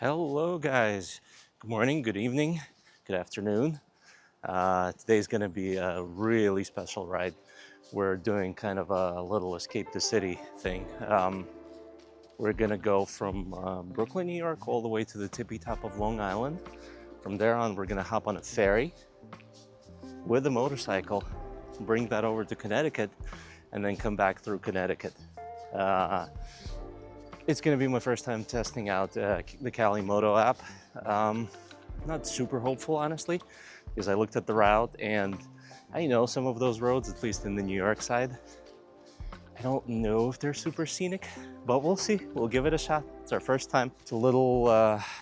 Hello, guys. Good morning, good evening, good afternoon. Today's going to be a really special ride. We're doing kind of a little escape the city thing. We're going to go from Brooklyn, New York, all the way to the tippy top of Long Island. From there on, we're going to hop on a ferry with a motorcycle, bring that over to Connecticut, and then come back through Connecticut. It's going to be my first time testing out the Cali Moto app. Not super hopeful, honestly, because I looked at the route and I know some of those roads, at least in the New York side. I don't know if they're super scenic, but we'll see. We'll give it a shot. It's our first time. It's a little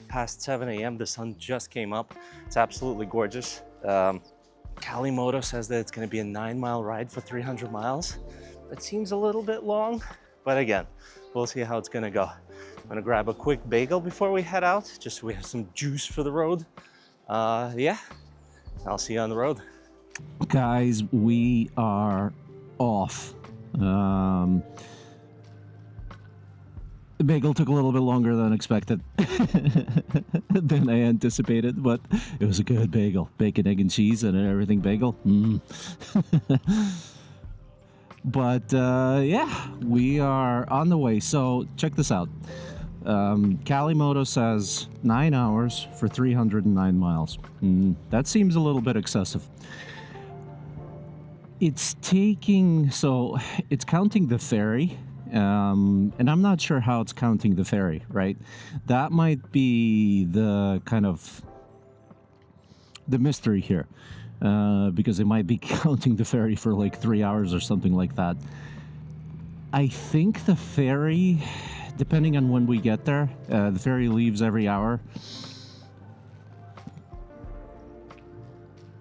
past 7 a.m. The sun just came up. It's absolutely gorgeous. Cali Moto says that it's going to be a 9-mile ride for 300 miles. That seems a little bit long, but again, we'll see how it's going to go. I'm going to grab a quick bagel before we head out, just so we have some juice for the road. Yeah, I'll see you on the road. Guys, we are off. The bagel took a little bit longer than expected, than I anticipated, but it was a good bagel. Bacon, egg, and cheese and everything bagel. But yeah, we are on the way. So check this out. Cali Moto says 9 hours for 309 miles. That seems a little bit excessive. It's counting the ferry, and I'm not sure how it's counting the ferry, right? That might be the kind of the mystery here, because it might be counting the ferry for like 3 hours or something like that. I think the ferry, depending on when we get there, the ferry leaves every hour.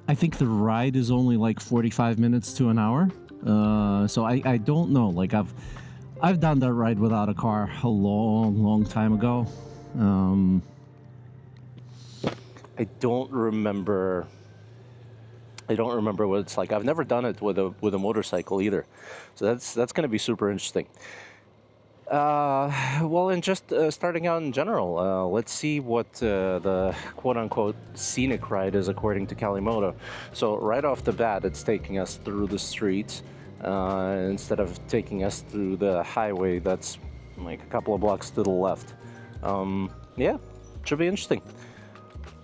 I think the ride is only like 45 minutes to an hour. So I don't know. Like I've done that ride without a car a long time ago. I don't remember what it's like. I've never done it with a motorcycle either, so that's going to be super interesting. Well, and just starting out in general, let's see what the quote-unquote scenic ride is according to Kalimoto. So right off the bat, it's taking us through the streets instead of taking us through the highway that's like a couple of blocks to the left. Yeah, should be interesting.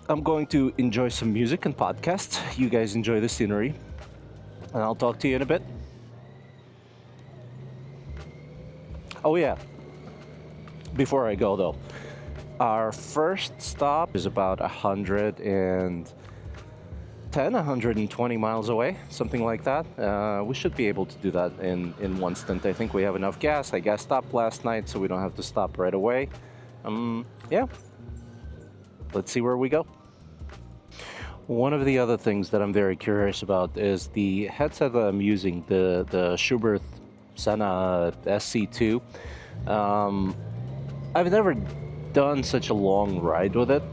I'm going to enjoy some music and podcasts. You guys enjoy the scenery, and I'll talk to you in a bit. Oh yeah, before I go though, our first stop is about 120 miles away, something like that. We should be able to do that in one stint. I think we have enough gas. I gas stopped last night, so we don't have to stop right away. Yeah, let's see where we go. One of the other things that I'm very curious about is the headset that I'm using, the Schubert Sena SC2. I've never done such a long ride with it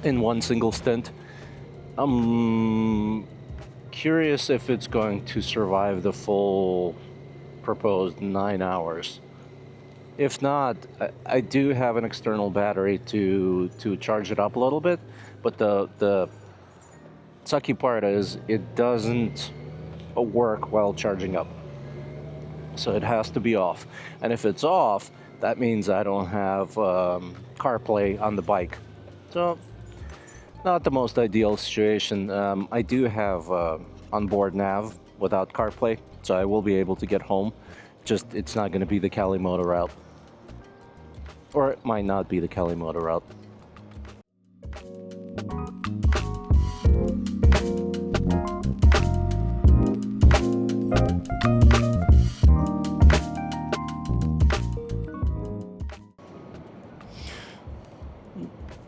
in one single stint. I'm curious if it's going to survive the full proposed 9 hours. If not, I do have an external battery to charge it up a little bit, but the sucky part is it doesn't work while charging up. So it has to be off. And if it's off, that means I don't have CarPlay on the bike. So, not the most ideal situation. I do have onboard nav without CarPlay, so I will be able to get home. Just, it's not going to be the Kalimoto route. Or it might not be the Kalimoto route.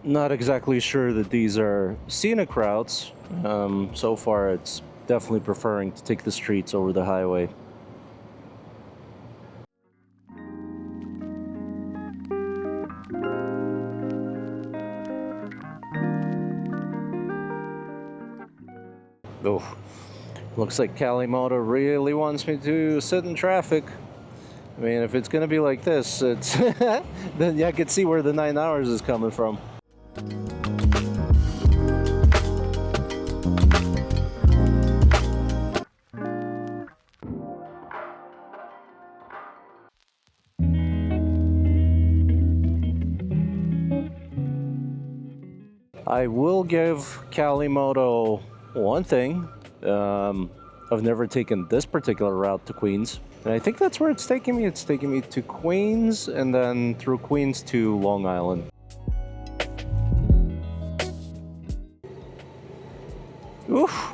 Not exactly sure that these are scenic routes. So far, it's definitely preferring to take the streets over the highway. Oh, looks like Kalimoto really wants me to sit in traffic. I mean, if it's gonna be like this, it's then yeah, I can see where the 9 hours is coming from. I will give Kalimoto one thing. I've never taken this particular route to Queens, and I think that's where it's taking me. It's taking me to Queens and then through Queens to Long Island. Oof!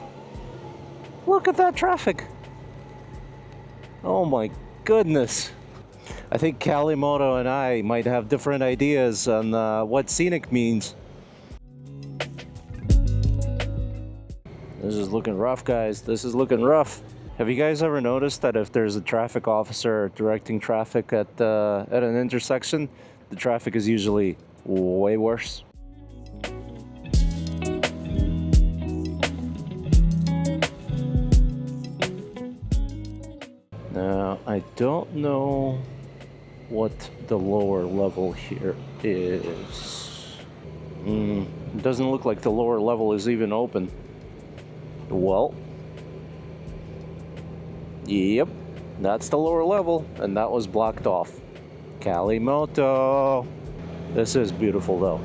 Look at that traffic! Oh my goodness! I think Kalimoto and I might have different ideas on what scenic means. This is looking rough, guys. This is looking rough. Have you guys ever noticed that if there's a traffic officer directing traffic at an intersection, the traffic is usually way worse? Now, I don't know what the lower level here is. It doesn't look like the lower level is even open. Well, yep, that's the lower level, and that was blocked off. Kalimoto. This is beautiful, though.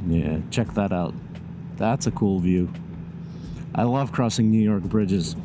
Yeah, check that out. That's a cool view. I love crossing New York bridges.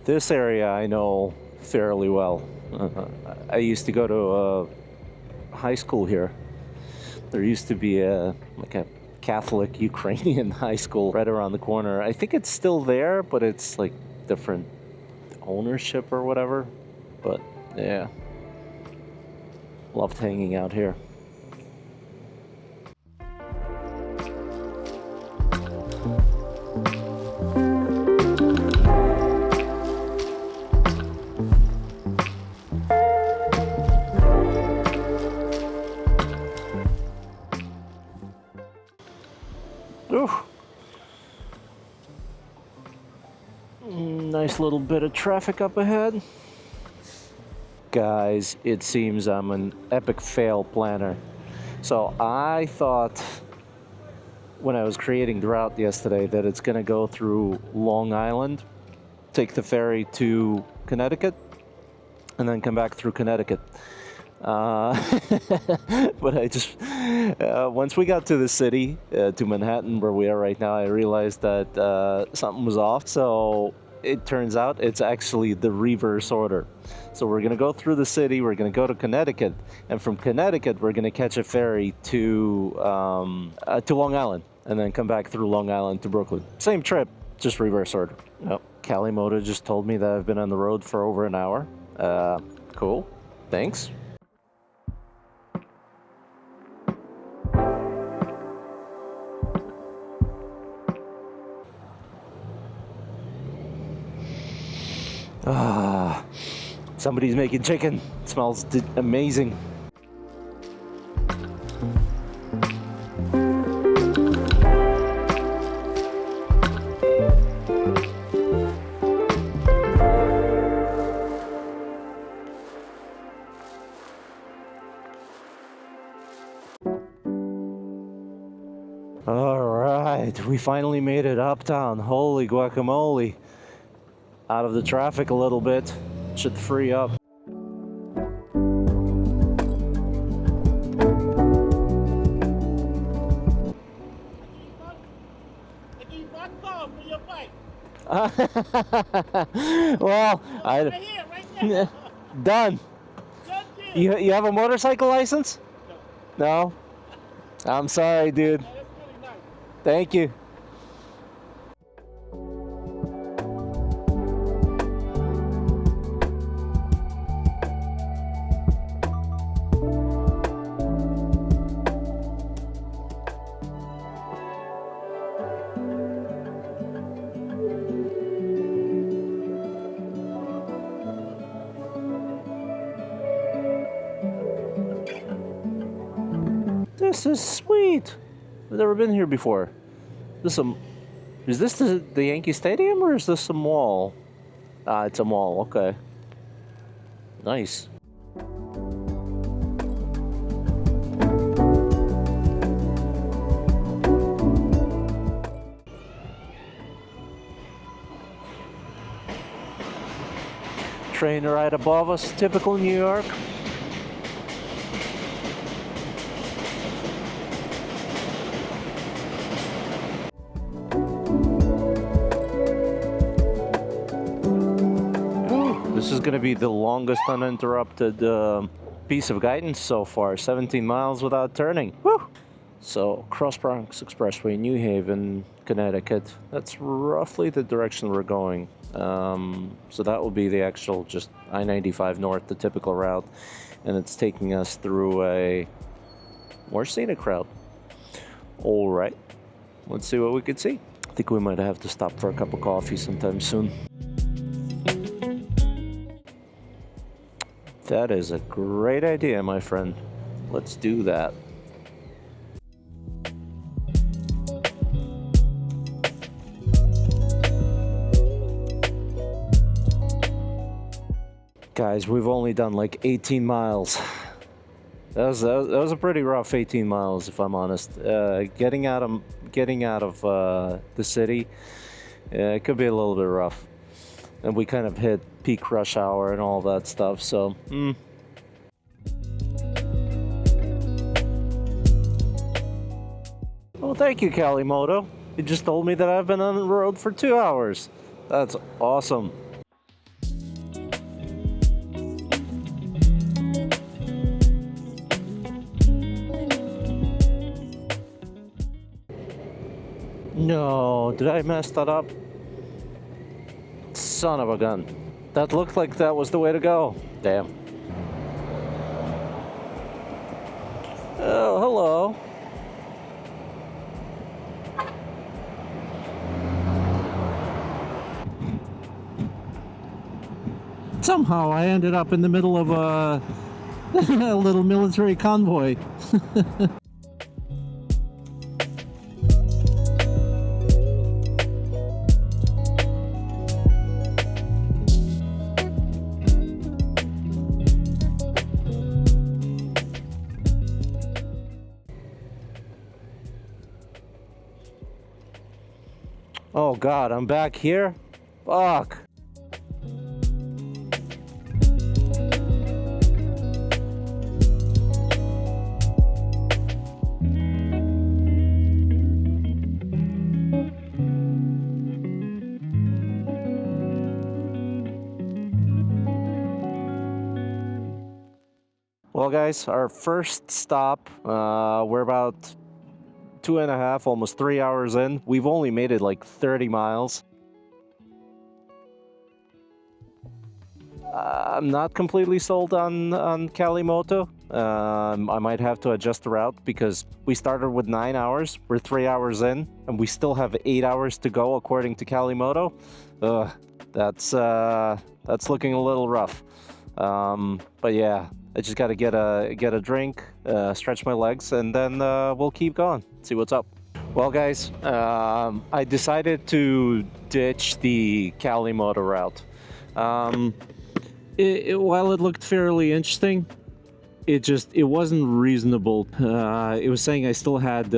This area I know fairly well. I used to go to high school here. There used to be a Catholic Ukrainian high school right around the corner. I think it's still there, but it's like different ownership or whatever. But yeah, loved hanging out here. Ooh. Nice little bit of traffic up ahead. Guys, it seems I'm an epic fail planner. So I thought when I was creating the route yesterday that it's gonna go through Long Island, take the ferry to Connecticut, and then come back through Connecticut. But I just once we got to the city, to Manhattan, where we are right now, I realized that something was off. So it turns out it's actually the reverse order. So we're gonna go through the city, we're gonna go to Connecticut, and from Connecticut we're gonna catch a ferry to Long Island, and then come back through Long Island to Brooklyn. Same trip, just reverse order. Oh, Kalimoto just told me that I've been on the road for over an hour. Cool, thanks. Ah, somebody's making chicken. It smells amazing. we finally made it uptown. Holy guacamole. Out of the traffic a little bit. Should free up. Well, Right here, right there. done. Good deal. You have a motorcycle license? No. No? I'm sorry, dude. That's really nice. Thank you. This is sweet. I've never been here before. Is this the Yankee Stadium or is this a mall? Ah, it's a mall. Okay. Nice. Train right above us, typical New York. This is going to be the longest uninterrupted piece of guidance so far. 17 miles without turning. Woo! So, Cross Bronx Expressway, New Haven, Connecticut. That's roughly the direction we're going. So that will be the actual just I-95 north, the typical route. And it's taking us through a more scenic route. All right. Let's see what we can see. I think we might have to stop for a cup of coffee sometime soon. That is a great idea, my friend. Let's do that. Guys, we've only done like 18 miles. That was a pretty rough 18 miles, if I'm honest. Getting out of the city, it could be a little bit rough. And we kind of hit peak rush hour and all that stuff, so Well, thank you, Kalimoto. You just told me that I've been on the road for 2 hours. That's awesome. No, did I mess that up? Son of a gun. That looked like that was the way to go. Damn. Oh, hello. Somehow I ended up in the middle of a, a little military convoy. Oh God, I'm back here? Fuck. Well, guys, our first stop, we're about 2.5, almost 3 hours in. We've only made it like 30 miles. I'm not completely sold on Kalimoto. I might have to adjust the route because we started with 9 hours. We're 3 hours in, and we still have 8 hours to go according to Kalimoto. That's looking a little rough. But yeah, I just got to get a drink, stretch my legs, and then we'll keep going. See what's up. Well, guys, I decided to ditch the Kalimoto route. While it looked fairly interesting, it wasn't reasonable. It was saying I still had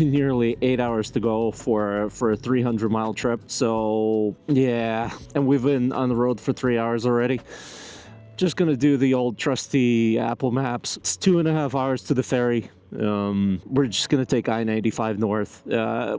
nearly 8 hours to go for a 300-mile trip. So yeah, and we've been on the road for 3 hours already. Just gonna do the old trusty Apple Maps. It's 2.5 hours to the ferry. We're just gonna take I-95 north.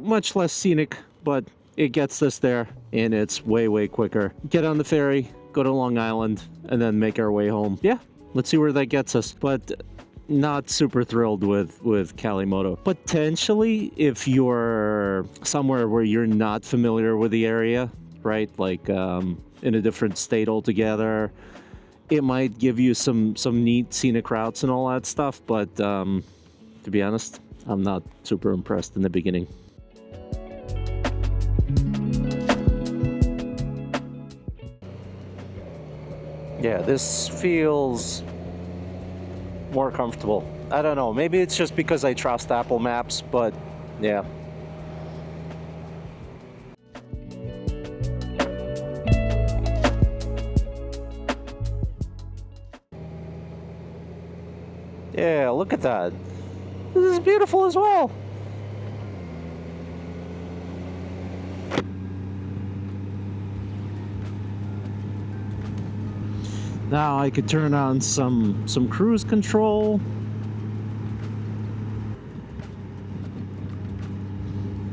Much less scenic, but it gets us there, and it's way quicker. Get on the ferry, go to Long Island, and then make our way home. Yeah, let's see where that gets us. But not super thrilled with Kalimoto. Potentially, if you're somewhere where you're not familiar with the area, right? Like in a different state altogether, it might give you some neat scenic routes and all that stuff. But to be honest, I'm not super impressed in the beginning. Yeah, this feels more comfortable. I don't know, maybe it's just because I trust Apple Maps, but yeah. Yeah, look at that. This is beautiful as well. Now I could turn on some cruise control.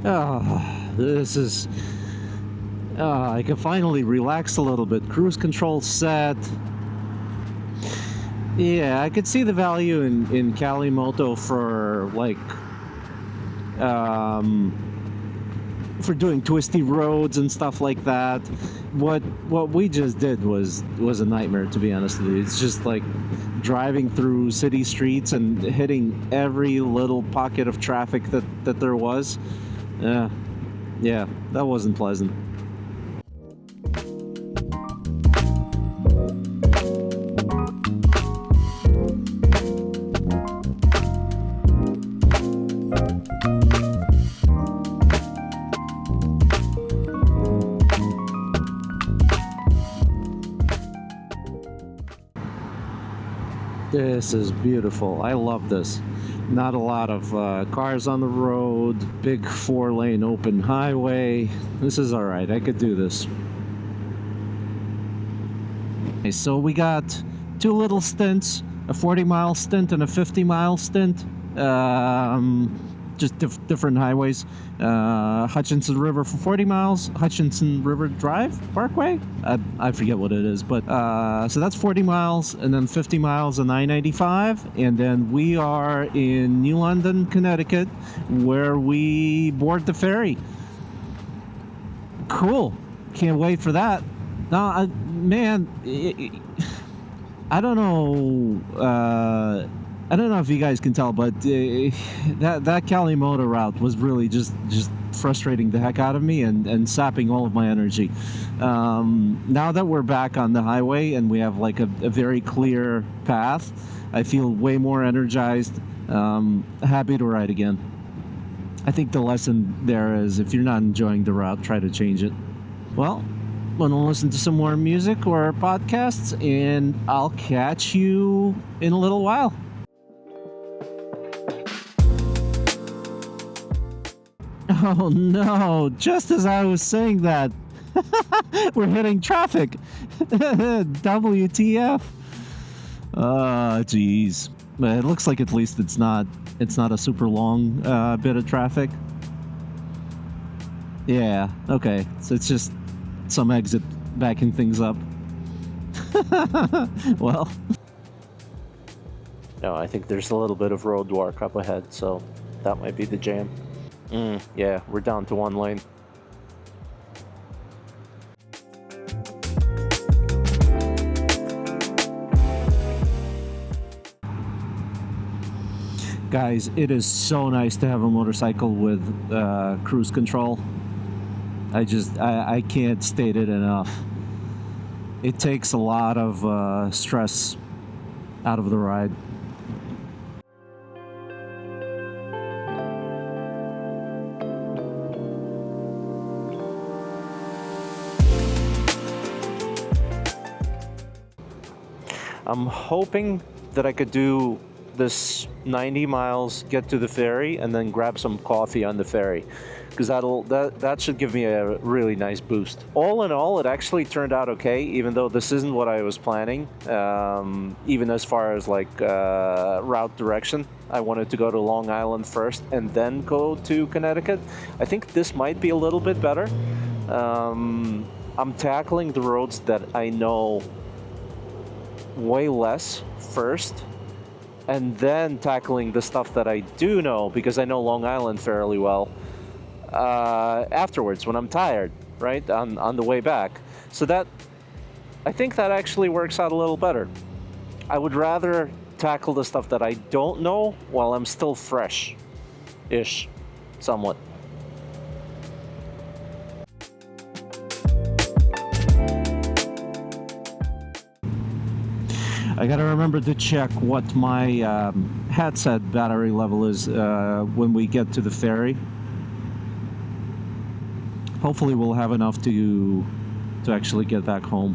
This is... I can finally relax a little bit. Cruise control set. Yeah, I could see the value in Kalimoto for like for doing twisty roads and stuff like that. What we just did was a nightmare, to be honest with you. It's just like driving through city streets and hitting every little pocket of traffic that there was. Yeah, that wasn't pleasant. This is beautiful. I love this. Not a lot of cars on the road, big 4-lane open highway. This is all right. I could do this. Okay, so we got 2 little stints, a 40-mile stint and a 50-mile stint. Just different highways. Hutchinson River for 40 miles, Hutchinson River Drive Parkway. I forget what it is, but so that's 40 miles, and then 50 miles on I-95, and then we are in New London, Connecticut, where we board the ferry. Cool. Can't wait for that. Now, man, I don't know. I don't know if you guys can tell, but that Kalimoto route was really just frustrating the heck out of me and sapping all of my energy. Now that we're back on the highway and we have like a very clear path, I feel way more energized, happy to ride again. I think the lesson there is, if you're not enjoying the route, try to change it. Well, want to listen to some more music or podcasts, and I'll catch you in a little while. Oh no, just as I was saying that, we're hitting traffic. WTF. Geez. But it looks like at least it's not a super long bit of traffic. Yeah, okay. So it's just some exit backing things up. Well. No, I think there's a little bit of road work up ahead, so that might be the jam. Yeah, we're down to 1 lane. Guys, it is so nice to have a motorcycle with cruise control. I can't state it enough. It takes a lot of stress out of the ride. I'm hoping that I could do this 90 miles, get to the ferry, and then grab some coffee on the ferry, because that should give me a really nice boost. All in all, it actually turned out okay, even though this isn't what I was planning. Even as far as like route direction, I wanted to go to Long Island first and then go to Connecticut. I think this might be a little bit better. I'm tackling the roads that I know way less first, and then tackling the stuff that I do know, because I know Long Island fairly well, afterwards when I'm tired, right, on the way back. So that, I think that actually works out a little better. I would rather tackle the stuff that I don't know while I'm still fresh-ish, somewhat. I gotta remember to check what my headset battery level is when we get to the ferry. Hopefully we'll have enough to actually get back home.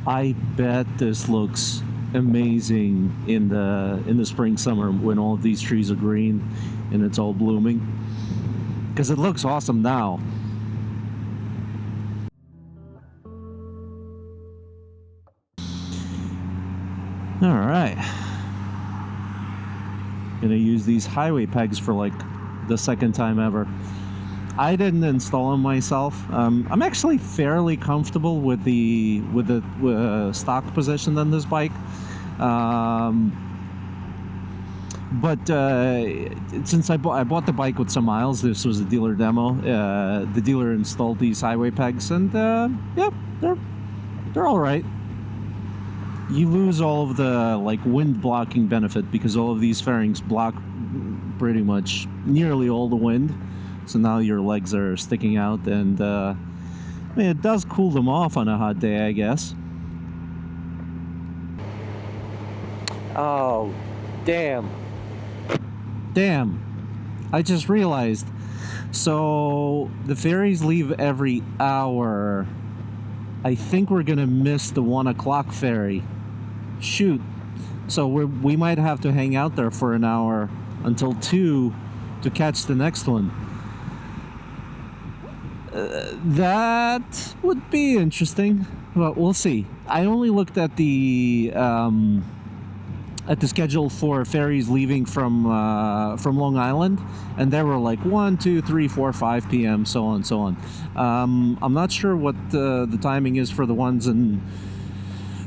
I bet this looks amazing in the spring summer when all of these trees are green and it's all blooming, because it looks awesome now. All right, gonna use these highway pegs for like the second time ever. I didn't install them myself. I'm actually fairly comfortable with the stock position on this bike, but since I bought the bike with some miles, this was a dealer demo. The dealer installed these highway pegs, and yeah, they're all right. You lose all of the like wind blocking benefit, because all of these fairings block pretty much nearly all the wind. So now your legs are sticking out, and I mean, it does cool them off on a hot day, I guess. Oh, damn. Damn, I just realized. So the ferries leave every hour. I think we're gonna miss the 1 o'clock ferry. Shoot. So we might have to hang out there for an hour until 2 to catch the next one. That would be interesting, but we'll see. I only looked at the schedule for ferries leaving from Long Island, and there were like 1, 2, 3, 4, 5 p.m. so on and so on. I'm not sure what the timing is for the ones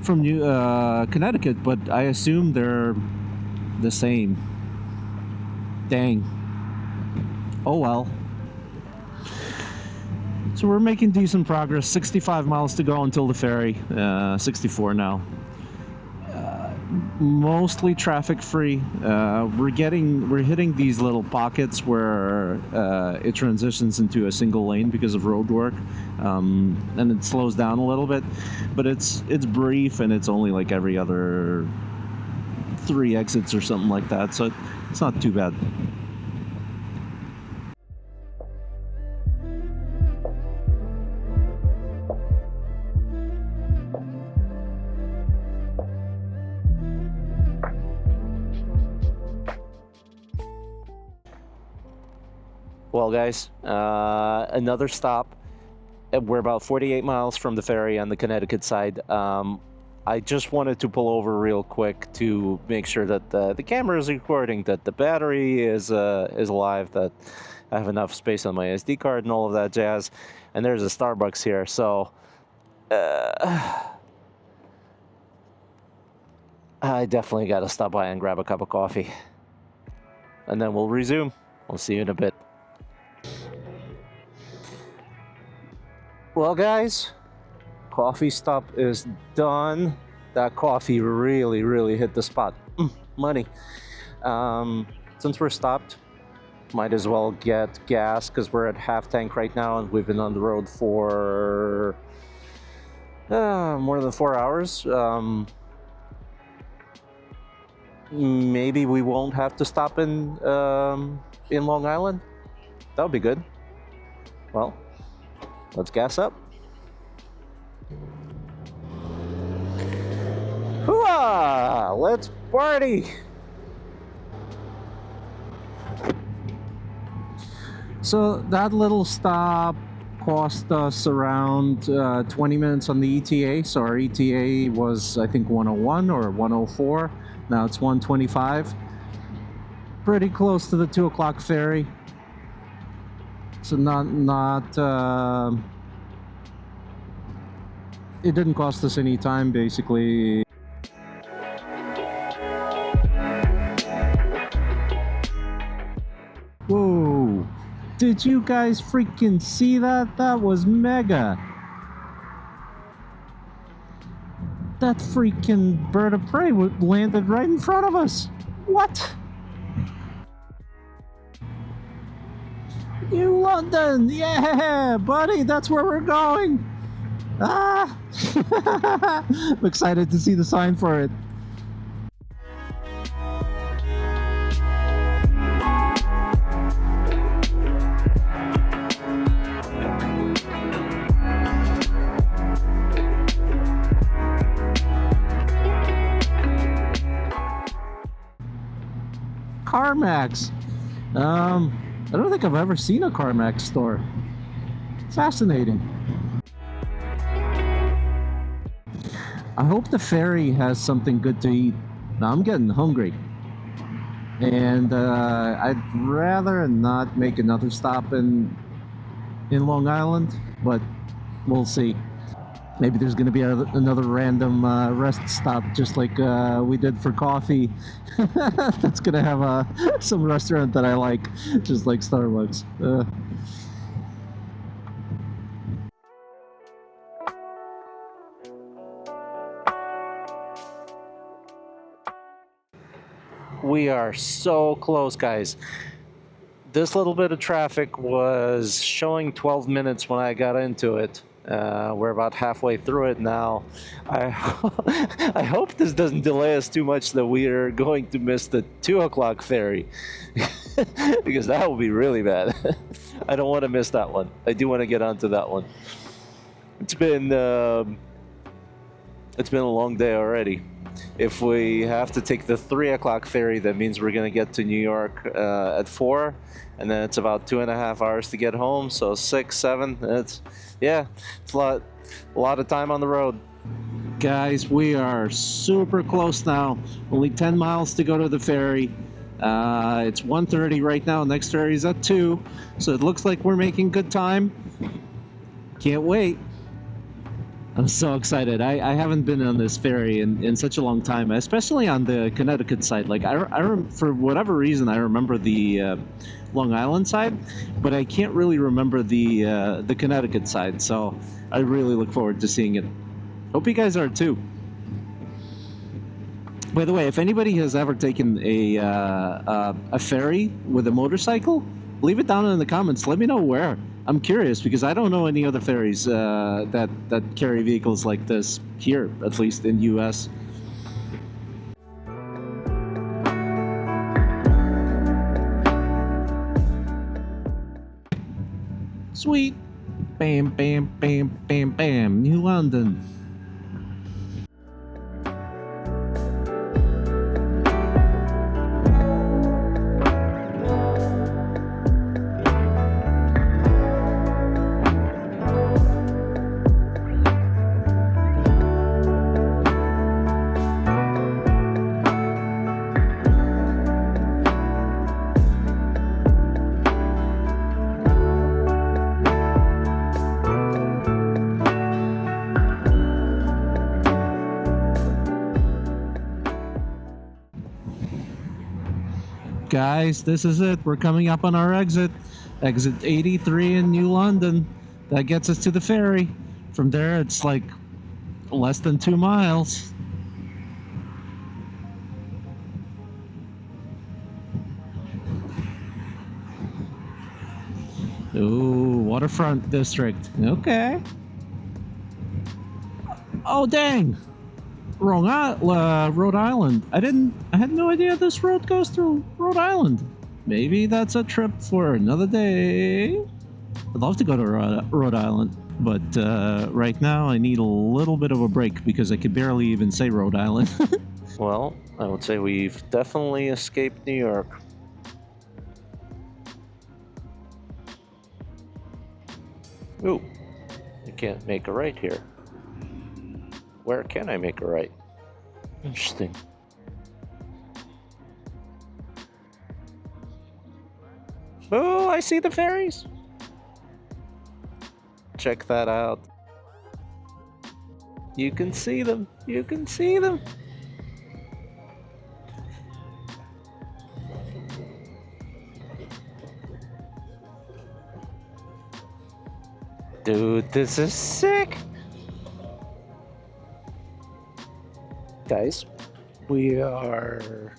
from Connecticut, but I assume they're the same. Dang. Oh well. So we're making decent progress. 65 miles to go until the ferry. 64 now. Mostly traffic free. We're hitting these little pockets where it transitions into a single lane because of road work, and it slows down a little bit, but it's brief, and it's only like every other 3 exits or something like that, so it's not too bad. Well, guys, another stop. We're about 48 miles from the ferry on the Connecticut side. I just wanted to pull over real quick to make sure that the camera is recording, that the battery is alive, that I have enough space on my SD card and all of that jazz. And there's a Starbucks here, so I definitely got to stop by and grab a cup of coffee. And then we'll resume. We'll see you in a bit. Well, guys, coffee stop is done. That coffee really hit the spot. Money. Since we're stopped, might as well get gas, because we're at half tank right now, and we've been on the road for more than 4 hours. Maybe we won't have to stop in Long Island. That would be good. Well, let's gas up. Hooah! Let's party! So that little stop cost us around 20 minutes on the ETA. So our ETA was, I think, 101 or 104. Now it's 125. Pretty close to the 2 o'clock ferry. So it didn't cost us any time, basically. Whoa! Did you guys freaking see that? That was mega! That freaking bird of prey landed right in front of us! What? New London! Yeah, buddy, that's where we're going! Ah! I'm excited to see the sign for it. CarMax. I don't think I've ever seen a CarMax store. Fascinating. I hope the ferry has something good to eat. Now I'm getting hungry. And I'd rather not make another stop in Long Island, but we'll see. Maybe there's going to be another random rest stop, just like we did for coffee. That's going to have some restaurant that I like, just like Starbucks. We are so close, guys. This little bit of traffic was showing 12 minutes when I got into it. We're about halfway through it now. I hope this doesn't delay us too much that we are going to miss the 2 o'clock ferry. Because that will be really bad. I don't want to miss that one. I do want to get onto that one. It's been a long day already. If we have to take the 3 o'clock ferry, that means we're going to get to New York at 4, and then it's about 2.5 hours to get home. So 6, 7. It's a lot of time on the road. Guys, we are super close now. Only 10 miles to go to the ferry. It's 1:30 right now. Next ferry is at 2, so it looks like we're making good time. Can't wait. I'm so excited. I haven't been on this ferry in such a long time, especially on the Connecticut side. Like for whatever reason, I remember the Long Island side, but I can't really remember the Connecticut side. So I really look forward to seeing it. Hope you guys are too. By the way, if anybody has ever taken a ferry with a motorcycle, leave it down in the comments. Let me know where. I'm curious because I don't know any other ferries that carry vehicles like this here, at least in U.S. Sweet. Bam, bam, bam, bam, bam. New London. Guys, this is it. We're coming up on our exit. Exit 83 in New London. That gets us to the ferry. From there, it's like less than 2 miles. Ooh, waterfront district. Okay. Oh, dang. Rhode Island. I had no idea this road goes through Rhode Island. Maybe that's a trip for another day. I'd love to go to Rhode Island. But right now, I need a little bit of a break because I could barely even say Rhode Island. Well, I would say we've definitely escaped New York. Ooh, I can't make a right here. Where can I make a right? Interesting. Oh, I see the ferries. Check that out. You can see them. You can see them. Dude, this is sick. Guys, we are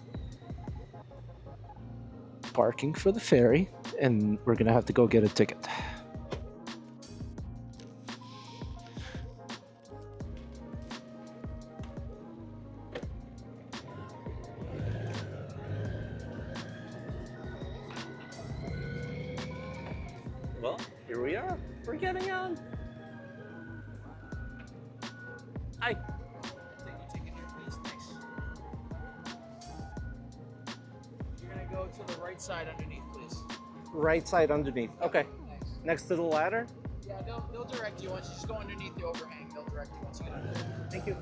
parking for the ferry, and we're gonna have to go get a ticket. Well, here we are. We're getting on. Hi. You're gonna go to the right side underneath, please. Right side underneath. Okay. Nice. Next to the ladder. Yeah, they'll direct you once you just go underneath the overhang. They'll direct you once you get under. Thank you.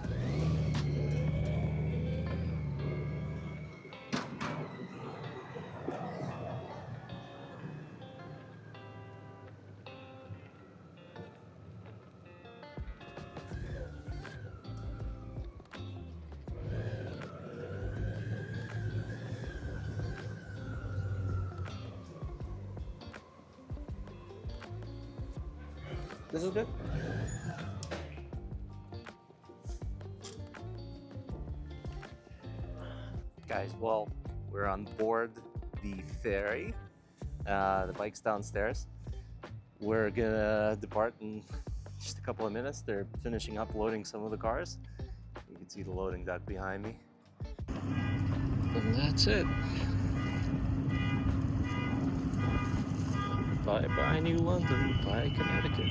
This is good. Guys, well, we're on board the ferry. The bike's downstairs. We're gonna depart in just a couple of minutes. They're finishing up loading some of the cars. You can see the loading dock behind me. And that's it. Bye bye, New London. Bye, Connecticut.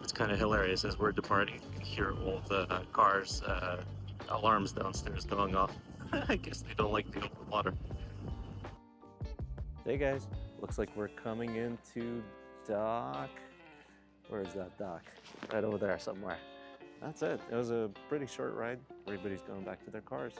It's kind of hilarious as we're departing. You can hear all the cars' alarms downstairs going off. I guess they don't like the open water. Hey guys, looks like we're coming into dock. Where is that dock? Right over there somewhere. That's it. It was a pretty short ride. Everybody's going back to their cars.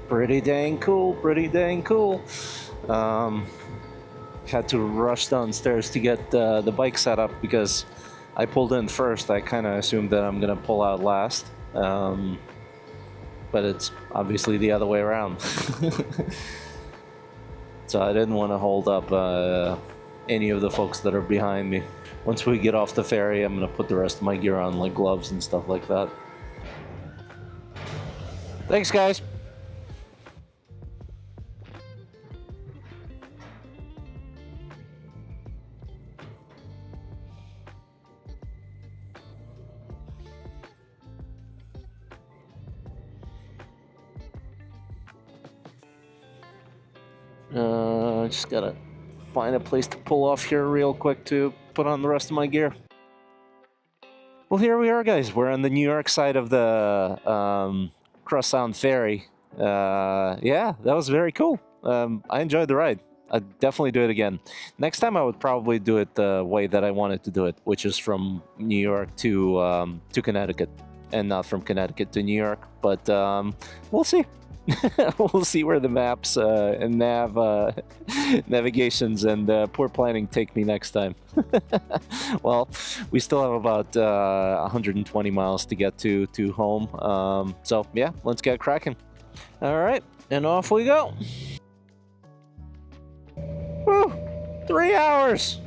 Pretty dang cool, pretty dang cool. Had to rush downstairs to get the bike set up because I pulled in first. I kind of assumed that I'm gonna pull out last, but it's obviously the other way around. So I didn't want to hold up any of the folks that are behind me. Once we get off the ferry, I'm gonna put the rest of my gear on, like gloves and stuff like that. Thanks, guys. Just gotta find a place to pull off here real quick to put on the rest of my gear. Well, here we are, guys. We're on the New York side of the Cross Sound Ferry. Yeah, that was very cool. I enjoyed the ride. I'd definitely do it again. Next time I would probably do it the way that I wanted to do it, which is from New York to Connecticut, and not from Connecticut to New York. But we'll see. We'll see where the maps and navigations and poor planning take me next time. Well, we still have about 120 miles to get to home. So yeah, let's get cracking. All right, and off we go. Woo! 3 hours!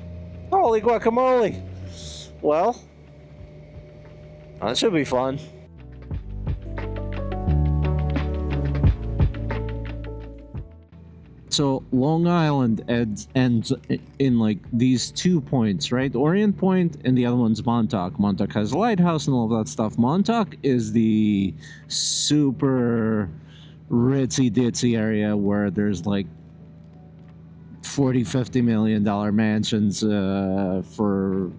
Holy guacamole! Well, that should be fun. So Long Island ends in like these 2 points, right? Orient Point, and the other one's Montauk. Montauk has a lighthouse and all of that stuff. Montauk is the super ritzy ditzy area where there's like 40-50 million dollar mansions for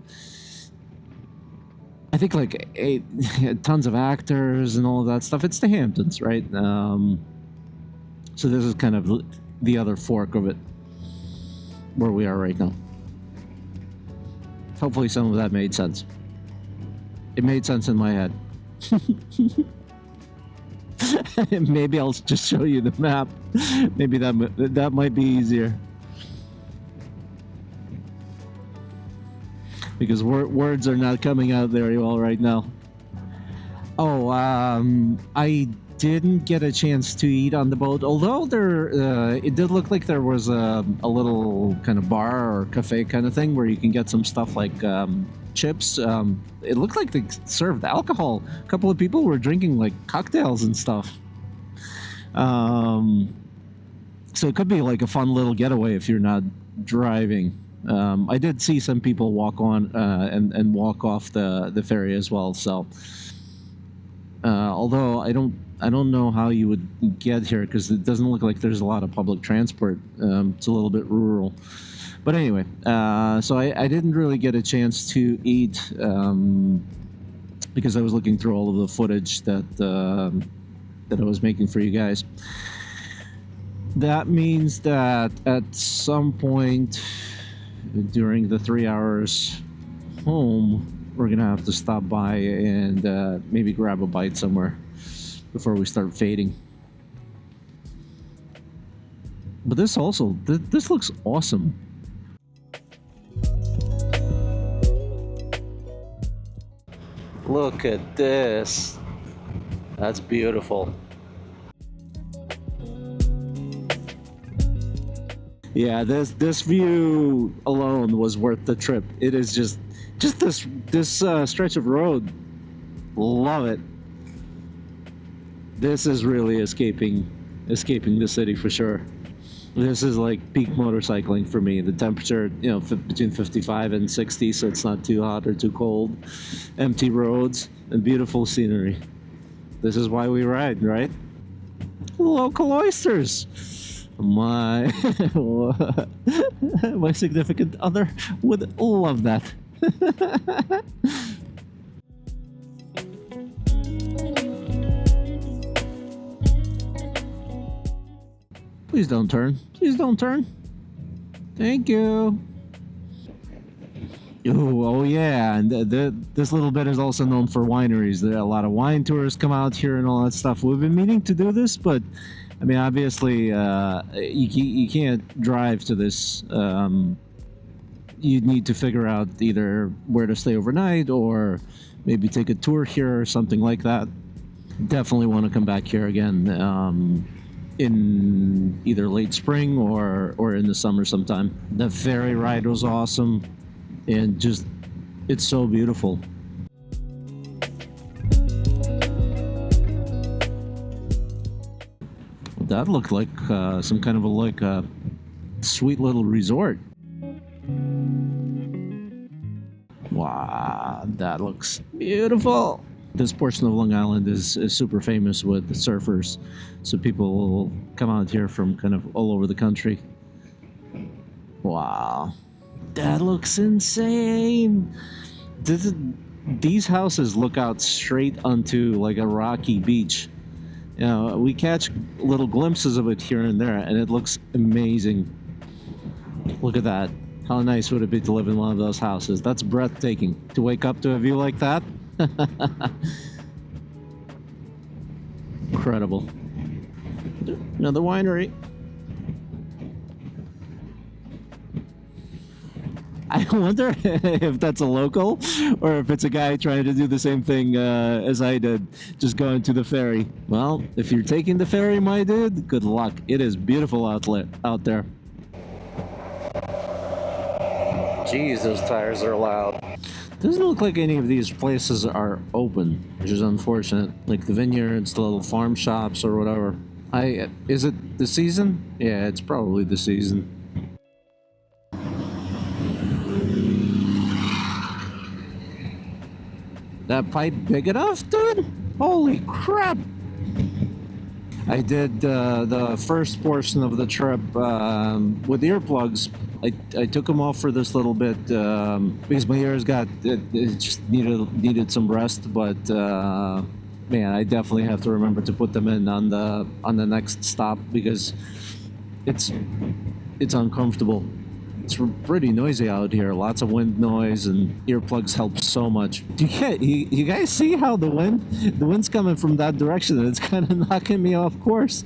I think like tons of actors and all of that stuff. It's the Hamptons, right? So this is kind of the other fork of it, where we are right now. Hopefully some of that made sense. It made sense in my head. Maybe I'll just show you the map. Maybe that might be easier. Because words are not coming out very well right now. Oh, I didn't get a chance to eat on the boat, although it did look like there was a little kind of bar or cafe kind of thing where you can get some stuff like chips. It looked like they served alcohol. A couple of people were drinking like cocktails and stuff. So it could be like a fun little getaway if you're not driving. I did see some people walk on and walk off the ferry as well. So, although I don't know how you would get here because it doesn't look like there's a lot of public transport. It's a little bit rural. But anyway, so I didn't really get a chance to eat because I was looking through all of the footage that I was making for you guys. That means that at some point during the 3 hours home, we're gonna have to stop by and maybe grab a bite somewhere before we start fading. But this also, this looks awesome. Look at this. That's beautiful. Yeah, this view alone was worth the trip. It is just this stretch of road. Love it. This is really escaping the city for sure. This is like peak motorcycling for me. The temperature, between 55 and 60, so it's not too hot or too cold. Empty roads and beautiful scenery. This is why we ride, right? Local oysters. My significant other would love that. Please don't turn. Please don't turn. Thank you. Ooh, oh yeah, and this little bit is also known for wineries. There are a lot of wine tourists come out here and all that stuff. We've been meaning to do this, but I mean, obviously, you can't drive to this. You need to figure out either where to stay overnight or maybe take a tour here or something like that. Definitely want to come back here again in either late spring or in the summer sometime. The ferry ride was awesome, and just it's so beautiful. That looked like some kind of a sweet little resort. Wow, that looks beautiful. This portion of Long Island is super famous with surfers, so people will come out here from kind of all over the country. Wow, that looks insane. These houses look out straight onto like a rocky beach. We catch little glimpses of it here and there, and it looks amazing. Look at that. How nice would it be to live in one of those houses? That's breathtaking. To wake up to a view like that? Incredible. Another winery. I wonder if that's a local or if it's a guy trying to do the same thing as I did, just going to the ferry. Well, if you're taking the ferry, my dude, good luck. It is beautiful out there. Jeez, those tires are loud. Doesn't look like any of these places are open, which is unfortunate. Like the vineyards, the little farm shops or whatever. Is it the season? Yeah, it's probably the season. That pipe big enough, dude? Holy crap! I did the first portion of the trip with earplugs. I took them off for this little bit because my ears it just needed some rest. But man, I definitely have to remember to put them in on the next stop because it's uncomfortable. It's pretty noisy out here. Lots of wind noise, and earplugs help so much. You guys see how the wind's coming from that direction, and it's kind of knocking me off course.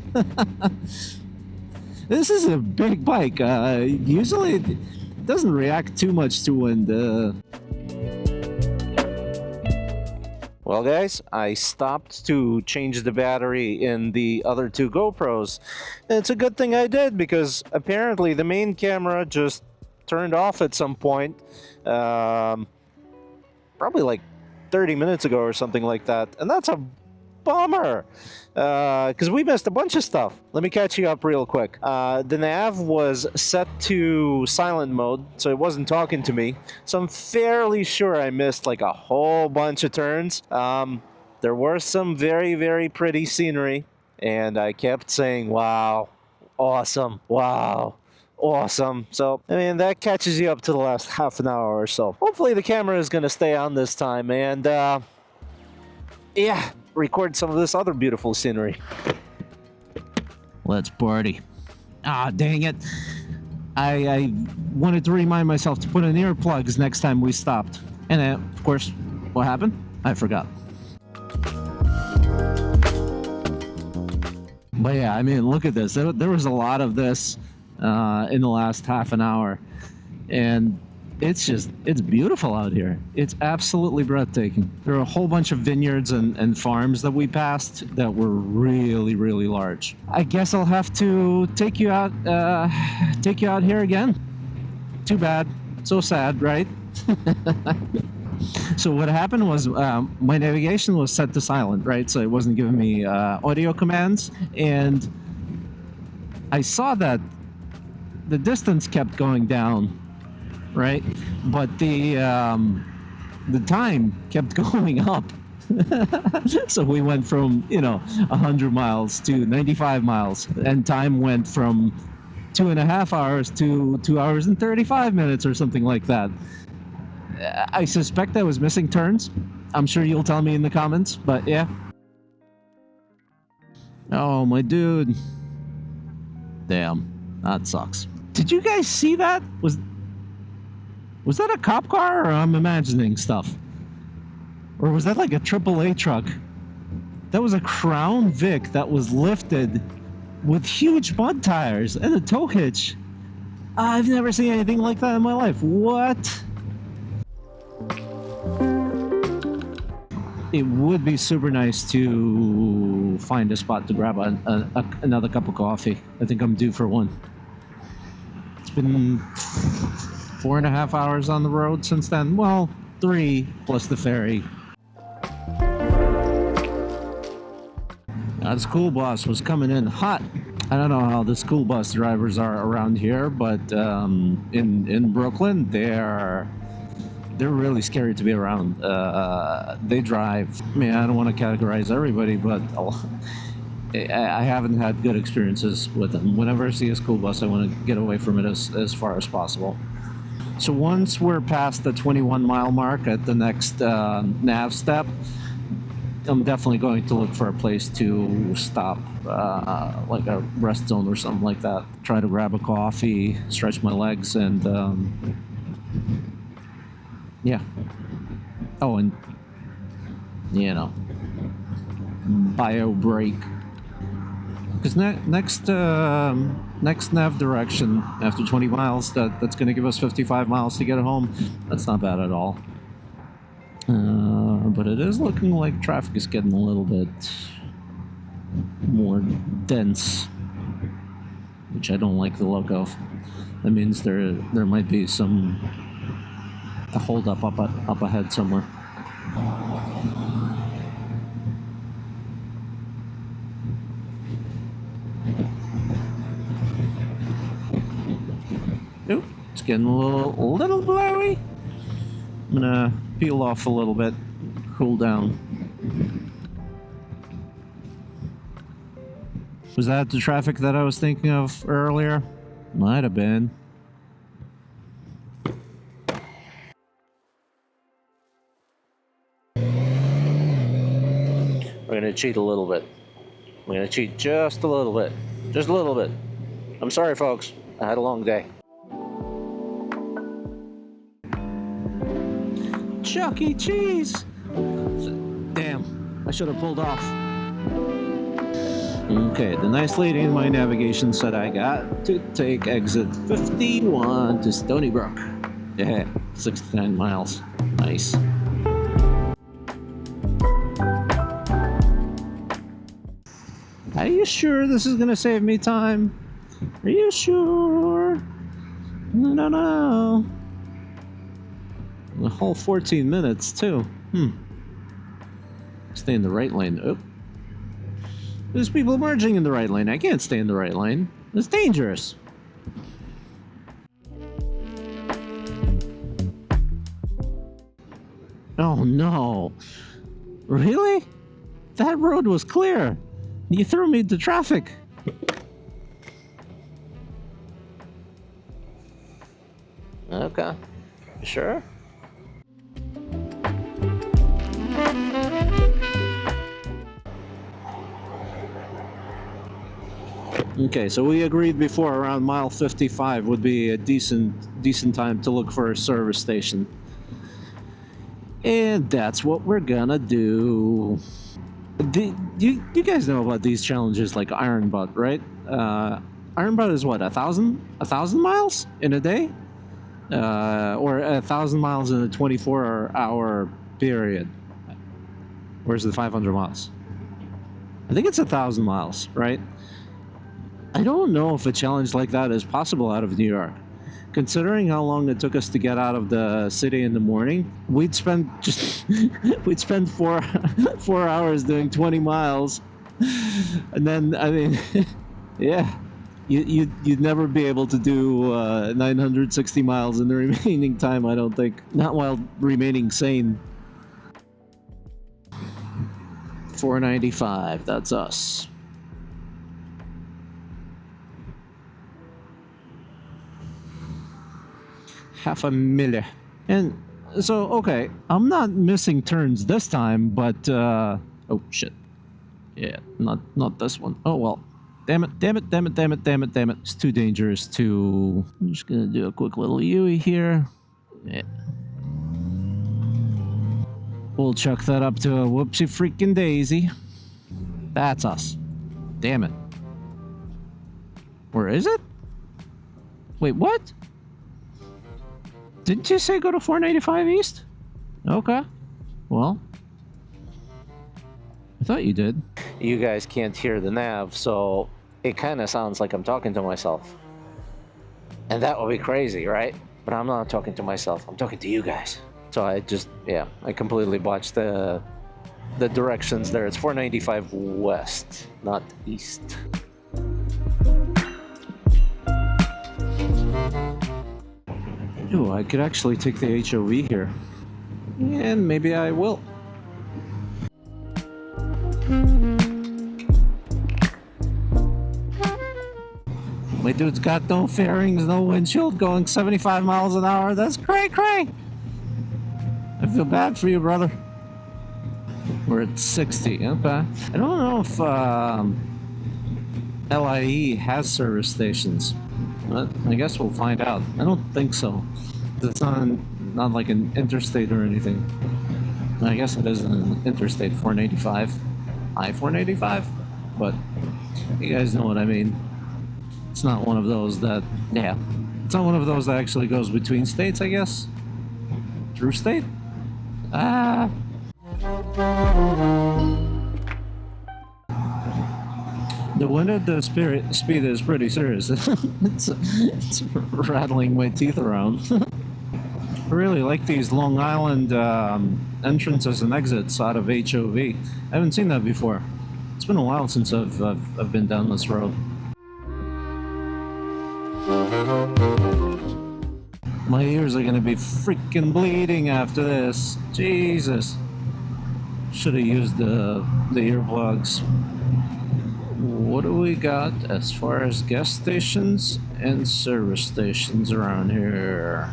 This is a big bike. Usually, it doesn't react too much to wind. Well, guys, I stopped to change the battery in the other two GoPros. And it's a good thing I did because apparently the main camera just turned off at some point. Probably like 30 minutes ago or something like that. And that's a bummer because we missed a bunch of stuff. Let me catch you up real quick. The nav was set to silent mode, so it wasn't talking to me. So I'm fairly sure I missed like a whole bunch of turns. There were some very, very pretty scenery, and I kept saying, wow, awesome, wow, awesome. So, I mean, that catches you up to the last half an hour or so. Hopefully the camera is going to stay on this time, and yeah, record some of this other beautiful scenery. Let's party. Ah, dang it. I wanted to remind myself to put in earplugs next time we stopped. And then, of course, what happened? I forgot. But yeah, I mean, look at this. There was a lot of this in the last half an hour. And it's beautiful out here. It's absolutely breathtaking. There are a whole bunch of vineyards and farms that we passed that were really, really large. I guess I'll have to take you out here again. Too bad. So sad, right? So what happened was my navigation was set to silent, right? So it wasn't giving me audio commands, and I saw that the distance kept going down, right? But the time kept going up. So we went from 100 miles to 95 miles, and time went from 2.5 hours to 2 hours and 35 minutes or something like that. I suspect I was missing turns. I'm sure you'll tell me in the comments, but yeah. Oh, my dude. Damn, that sucks. Did you guys see that? Was that a cop car, or I'm imagining stuff? Or was that like a AAA truck? That was a Crown Vic that was lifted with huge mud tires and a tow hitch. I've never seen anything like that in my life. What? It would be super nice to find a spot to grab another cup of coffee. I think I'm due for one. It's been 4.5 hours on the road since then. Well, 3 plus the ferry. The school bus was coming in hot. I don't know how the school bus drivers are around here, but in Brooklyn, they're really scary to be around. They drive. I mean, I don't want to categorize everybody, but I haven't had good experiences with them. Whenever I see a school bus, I want to get away from it as far as possible. So once we're past the 21-mile mark at the next nav step, I'm definitely going to look for a place to stop, like a rest zone or something like that. Try to grab a coffee, stretch my legs, and yeah. Oh, and bio break. Because next nav direction after 20 miles, that's going to give us 55 miles to get home. That's not bad at all. But it is looking like traffic is getting a little bit more dense, which I don't like the look of. That means there might be a hold up ahead somewhere. getting a little blowy. I'm gonna peel off a little bit, cool down. Was that the traffic that I was thinking of earlier? Might have been. We're gonna cheat a little bit. We're gonna cheat just a little bit. Just a little bit. I'm sorry, folks. I had a long day. Chuck E. Cheese! Damn, I should have pulled off. Okay, the nice lady in my navigation said I got to take exit 51 to Stony Brook. Yeah, 69 miles. Nice. Are you sure this is gonna save me time? Are you sure? No. The whole 14 minutes, too. Stay in the right lane. Oh. There's people merging in the right lane. I can't stay in the right lane. It's dangerous. Oh no. Really? That road was clear. You threw me into traffic. Okay. Sure. Okay, so we agreed before around mile 55 would be a decent time to look for a service station. And that's what we're gonna do. You guys know about these challenges like Iron Butt, right? Iron Butt is what, 1,000 miles in a day? Or 1,000 miles in a 24-hour period. Where's the 500 miles? I think it's 1,000 miles, right? I don't know if a challenge like that is possible out of New York. Considering how long it took us to get out of the city in the morning, we'd spend 4 hours doing 20 miles, and then I mean, yeah, you'd never be able to do 960 miles in the remaining time. I don't think, not while remaining sane. 495. That's us. Half a million. And so, okay, I'm not missing turns this time, but oh shit. Yeah, not this one. Oh well. Damn it. It's too dangerous to... I'm just gonna do a quick little U-ey here. Yeah. We'll chuck that up to a whoopsie freaking daisy. That's us. Damn it. Where is it? Wait, what? Didn't you say go to 495 East? Okay. Well, I thought you did. You guys can't hear the nav, so it kind of sounds like I'm talking to myself. And that would be crazy, right? But I'm not talking to myself. I'm talking to you guys. So I completely botched the directions there. It's 495 west, not east. Ooh, I could actually take the HOV here. And maybe I will. My dude's got no fairings, no windshield, going 75 miles an hour. That's cray. I feel bad for you, brother. We're at 60. Okay. I don't know if LIE has service stations. But I guess we'll find out. I don't think so. It's not like an interstate or anything. I guess it is an interstate 485. I-485? But you guys know what I mean. It's not one of those that... Yeah. It's not one of those that actually goes between states, I guess. Through state? Ah... The wind at the speed is pretty serious. it's rattling my teeth around. I really like these Long Island entrances and exits out of HOV. I haven't seen that before. It's been a while since I've been down this road. My ears are gonna be freaking bleeding after this. Jesus. Should have used the earplugs. What do we got as far as gas stations and service stations around here?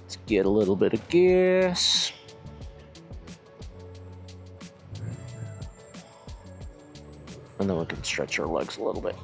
Let's get a little bit of gas. And then we can stretch our legs a little bit.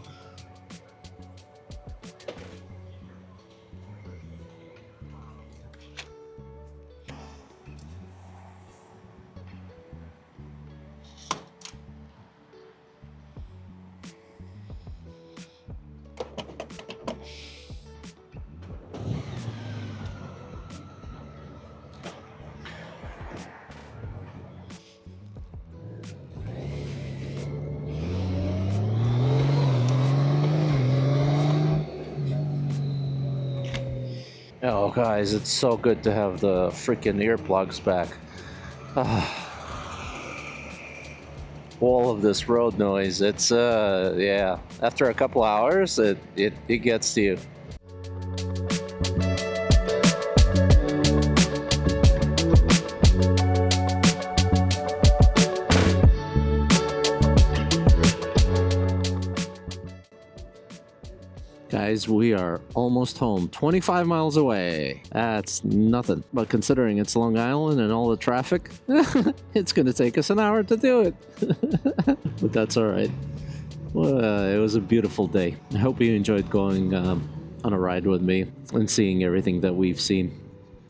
Oh, guys, it's so good to have the freaking earplugs back. All of this road noise, it's, yeah, after a couple hours, it gets to you. Guys, we are almost home, 25 miles away. That's nothing. But considering it's Long Island and all the traffic, it's going to take us an hour to do it. But that's all right. Well, it was a beautiful day. I hope you enjoyed going on a ride with me and seeing everything that we've seen.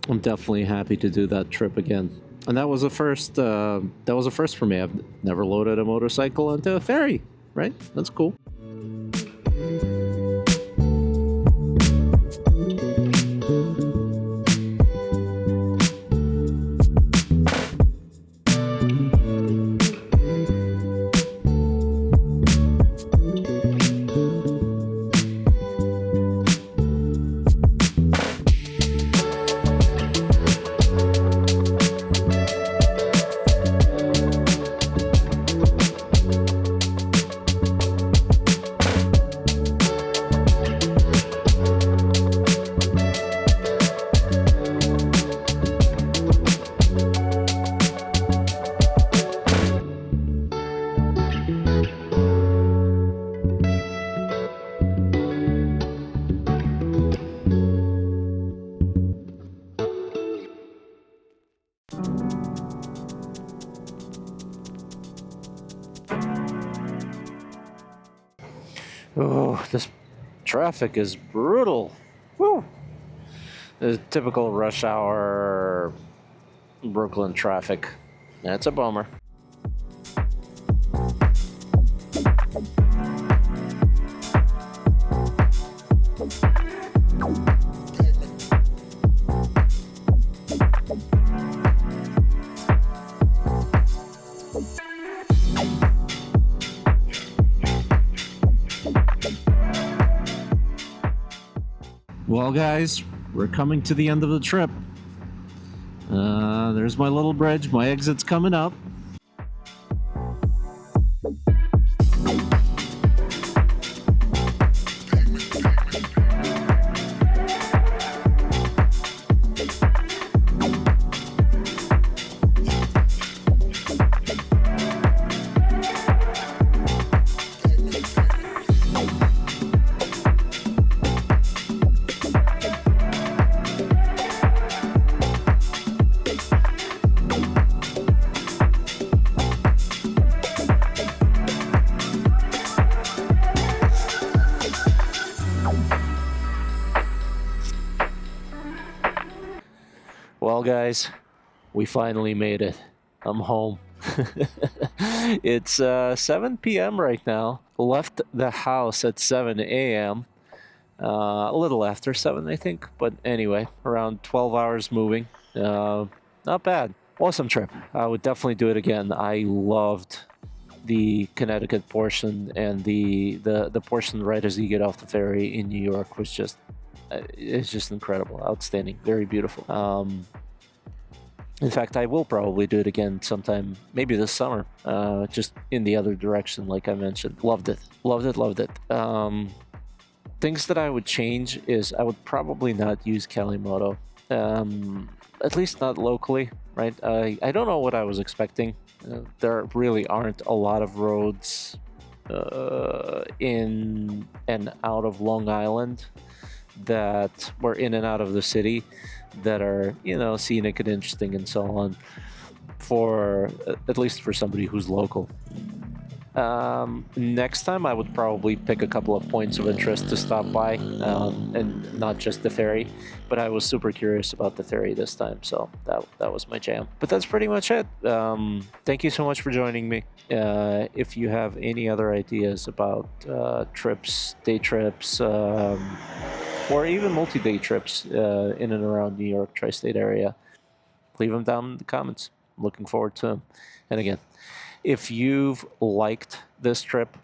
I'm definitely happy to do that trip again. And that was a first. That was a first for me. I've never loaded a motorcycle onto a ferry. Right? That's cool. Oh, this traffic is brutal. Woo! The typical rush hour Brooklyn traffic. That's a bummer. Well, guys, we're coming to the end of the trip. There's my little bridge. My exit's coming up. Well, guys, we finally made it. I'm home. It's 7 p.m. right now. Left the house at 7 a.m. A little after 7, I think. But anyway, around 12 hours moving. Not bad. Awesome trip. I would definitely do it again. I loved the Connecticut portion, and the portion right as you get off the ferry in New York was just It's just incredible, outstanding, very beautiful. In fact, I will probably do it again sometime, maybe this summer, just in the other direction, like I mentioned. Loved it, loved it, loved it. Things that I would change is I would probably not use Kalimoto, at least not locally, right? I don't know what I was expecting. There really aren't a lot of roads in and out of Long Island that were in and out of the city that are, scenic and interesting and so on, for at least for somebody who's local. Next time I would probably pick a couple of points of interest to stop by, and not just the ferry, but I was super curious about the ferry this time, so that was my jam. But that's pretty much it. Thank you so much for joining me. If you have any other ideas about trips, day trips, or even multi-day trips in and around New York tri-state area, leave them down in the comments. I'm looking forward to them. And again, if you've liked this trip,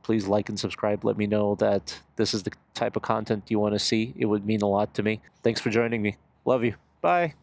please like and subscribe. Let me know that this is the type of content you want to see. It would mean a lot to me. Thanks for joining me. Love you. Bye.